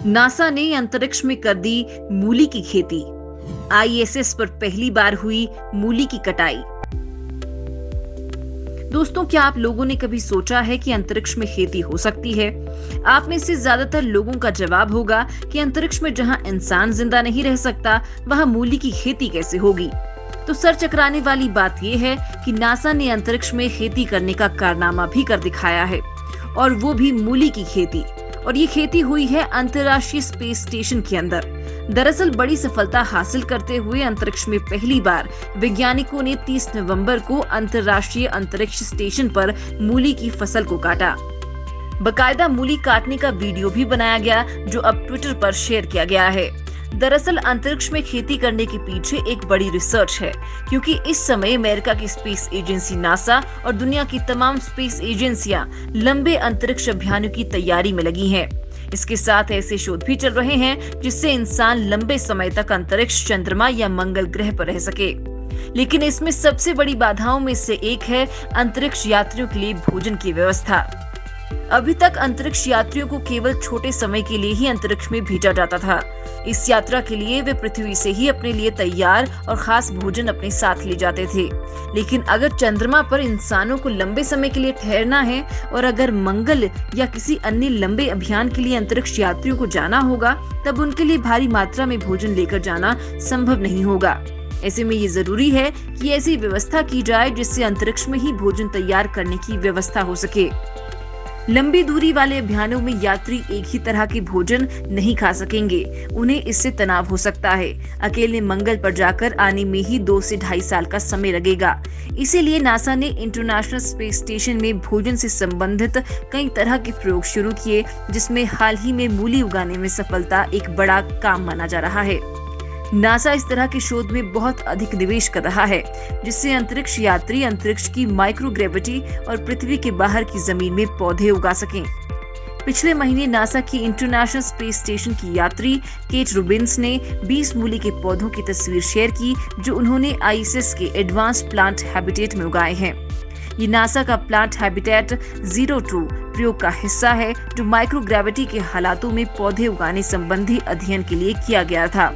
NASA ने अंतरिक्ष में कर दी मूली की खेती। आईएसएस पर पहली बार हुई मूली की कटाई। दोस्तों, क्या आप लोगों ने कभी सोचा है कि अंतरिक्ष में खेती हो सकती है? आप में से ज्यादातर लोगों का जवाब होगा कि अंतरिक्ष में जहां इंसान जिंदा नहीं रह सकता, वहां मूली की खेती कैसे होगी। तो सर चकराने वाली बात यह है कि नासा ने अंतरिक्ष में खेती करने का कारनामा भी कर दिखाया है, और वो भी मूली की खेती। और ये खेती हुई है अंतर्राष्ट्रीय स्पेस स्टेशन के अंदर। दरअसल बड़ी सफलता हासिल करते हुए अंतरिक्ष में पहली बार वैज्ञानिकों ने 30 नवंबर को अंतर्राष्ट्रीय अंतरिक्ष स्टेशन पर मूली की फसल को काटा। बकायदा मूली काटने का वीडियो भी बनाया गया, जो अब ट्विटर पर शेयर किया गया है। दरअसल अंतरिक्ष में खेती करने के पीछे एक बड़ी रिसर्च है, क्योंकि इस समय अमेरिका की स्पेस एजेंसी नासा और दुनिया की तमाम स्पेस एजेंसियां लंबे अंतरिक्ष अभियानों की तैयारी में लगी हैं। इसके साथ ऐसे शोध भी चल रहे हैं जिससे इंसान लंबे समय तक अंतरिक्ष, चंद्रमा या मंगल ग्रह पर रह सके। लेकिन इसमें सबसे बड़ी बाधाओं में से एक है अंतरिक्ष यात्रियों के लिए भोजन की व्यवस्था। अभी तक अंतरिक्ष यात्रियों को केवल छोटे समय के लिए ही अंतरिक्ष में भेजा जाता था। इस यात्रा के लिए वे पृथ्वी से ही अपने लिए तैयार और खास भोजन अपने साथ ले जाते थे। लेकिन अगर चंद्रमा पर इंसानों को लंबे समय के लिए ठहरना है, और अगर मंगल या किसी अन्य लंबे अभियान के लिए अंतरिक्ष यात्रियों को जाना होगा, तब उनके लिए भारी मात्रा में भोजन लेकर जाना संभव नहीं होगा। ऐसे में ये जरूरी है कि ऐसी व्यवस्था की जाए जिससे अंतरिक्ष में ही भोजन तैयार करने की व्यवस्था हो सके। लंबी दूरी वाले अभियानों में यात्री एक ही तरह के भोजन नहीं खा सकेंगे, उन्हें इससे तनाव हो सकता है। अकेले मंगल पर जाकर आने में ही 2 से 2.5 साल का समय लगेगा। इसीलिए नासा ने इंटरनेशनल स्पेस स्टेशन में भोजन से संबंधित कई तरह के प्रयोग शुरू किए, जिसमें हाल ही में मूली उगाने में सफलता एक बड़ा काम माना जा रहा है। नासा इस तरह के शोध में बहुत अधिक निवेश कर रहा है, जिससे अंतरिक्ष यात्री अंतरिक्ष की माइक्रोग्रेविटी और पृथ्वी के बाहर की जमीन में पौधे उगा सकें। पिछले महीने नासा की इंटरनेशनल स्पेस स्टेशन की यात्री केट रूबिन्स ने 20 मूली के पौधों की तस्वीर शेयर की, जो उन्होंने आईएसएस के एडवांस्ड प्लांट हैबिटेट में उगाए हैं। ये नासा का प्लांट हैबिटेट 02 प्रयोग का हिस्सा है, जो माइक्रोग्रेविटी के हालातों में पौधे उगाने संबंधी अध्ययन के लिए किया गया था।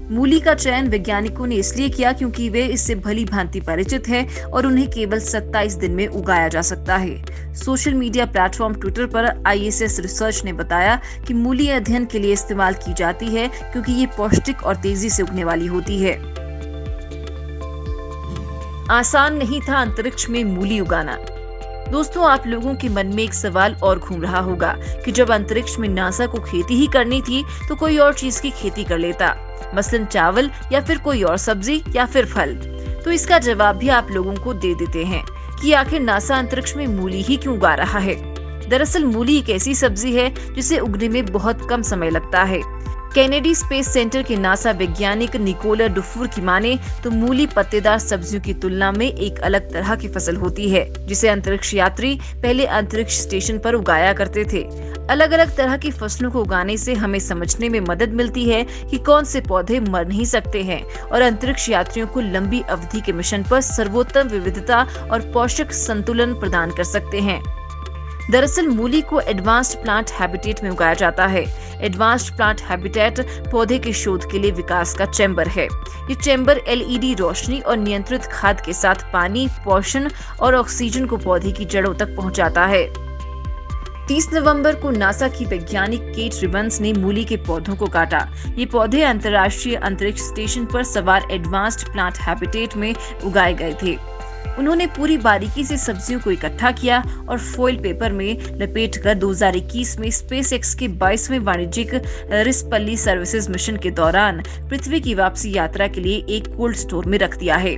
मूली का चयन वैज्ञानिकों ने इसलिए किया क्योंकि वे इससे भली भांति परिचित हैं और उन्हें केवल 27 दिन में उगाया जा सकता है। सोशल मीडिया प्लेटफॉर्म ट्विटर पर आईएसएस रिसर्च ने बताया कि मूली अध्ययन के लिए इस्तेमाल की जाती है क्योंकि ये पौष्टिक और तेजी से उगने वाली होती है। आसान नहीं था अंतरिक्ष में मूली उगाना। दोस्तों, आप लोगों के मन में एक सवाल और घूम रहा होगा कि जब अंतरिक्ष में नासा को खेती ही करनी थी तो कोई और चीज की खेती कर लेता, मसलन चावल या फिर कोई और सब्जी या फिर फल। तो इसका जवाब भी आप लोगों को दे देते हैं कि आखिर नासा अंतरिक्ष में मूली ही क्यों उगा रहा है। दरअसल मूली एक ऐसी सब्जी है जिसे उगने में बहुत कम समय लगता है। कैनेडी स्पेस सेंटर के नासा वैज्ञानिक निकोला डुफूर की माने तो मूली पत्तेदार सब्जियों की तुलना में एक अलग तरह की फसल होती है, जिसे अंतरिक्ष यात्री पहले अंतरिक्ष स्टेशन पर उगाया करते थे। अलग अलग तरह की फसलों को उगाने से हमें समझने में मदद मिलती है कि कौन से पौधे मर नहीं सकते हैं और अंतरिक्ष यात्रियों को लंबी अवधि के मिशन पर सर्वोत्तम विविधता और पोषक संतुलन प्रदान कर सकते हैं। दरअसल मूली को एडवांस्ड प्लांट हैबिटेट में उगाया जाता है। एडवांस्ड प्लांट हैबिटेट पौधे के शोध के लिए विकास का चैम्बर है। ये चैम्बर एलईडी रोशनी और नियंत्रित खाद के साथ पानी, पोषण और ऑक्सीजन को पौधे की जड़ों तक पहुंचाता है। 30 नवंबर को नासा की वैज्ञानिक केट रूबिन्स ने मूली के पौधों को काटा। ये पौधे अंतर्राष्ट्रीय अंतरिक्ष स्टेशन पर सवार एडवांस्ड प्लांट हैबिटेट में उगाए गए थे। उन्होंने पूरी बारीकी से सब्जियों को इकट्ठा किया और फॉइल पेपर में लपेटकर 2021 में स्पेसएक्स के 22वें वाणिज्यिक रिसपल्ली सर्विसेज मिशन के दौरान पृथ्वी की वापसी यात्रा के लिए एक कोल्ड स्टोर में रख दिया है।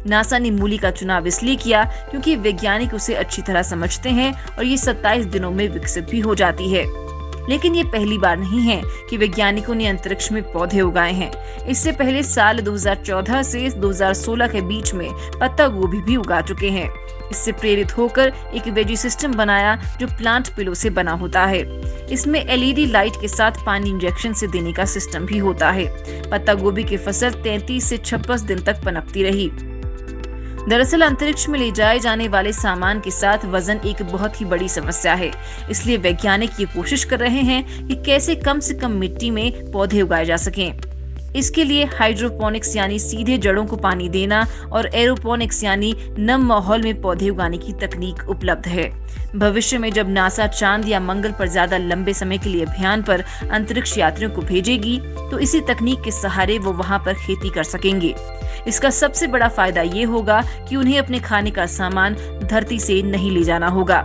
नासा ने मूली का चुनाव इसलिए किया क्योंकि वैज्ञानिक उसे अच्छी तरह समझते हैं और ये 27 दिनों में विकसित भी हो जाती है। लेकिन ये पहली बार नहीं है कि वैज्ञानिकों ने अंतरिक्ष में पौधे उगाए हैं। इससे पहले साल 2014 से 2016 के बीच में पत्ता गोभी भी उगा चुके हैं। इससे प्रेरित होकर एक वेजी सिस्टम बनाया जो प्लांट पिलो से बना होता है। इसमें एलईडी लाइट के साथ पानी इंजेक्शन से देने का सिस्टम भी होता है। पत्ता गोभी की फसल 33 से 26 दिन तक पनपती रही। दरअसल अंतरिक्ष में ले जाए जाने वाले सामान के साथ वजन एक बहुत ही बड़ी समस्या है। इसलिए वैज्ञानिक ये कोशिश कर रहे हैं कि कैसे कम से कम मिट्टी में पौधे उगाए जा सकें। इसके लिए हाइड्रोपोनिक्स यानी सीधे जड़ों को पानी देना और एरोपोनिक्स यानी नम माहौल में पौधे उगाने की तकनीक उपलब्ध है। भविष्य में जब नासा चांद या मंगल पर ज्यादा लंबे समय के लिए अभियान पर अंतरिक्ष यात्रियों को भेजेगी तो इसी तकनीक के सहारे वो वहां पर खेती कर सकेंगे। इसका सबसे बड़ा फायदा ये होगा कि उन्हें अपने खाने का सामान धरती से नहीं ले जाना होगा।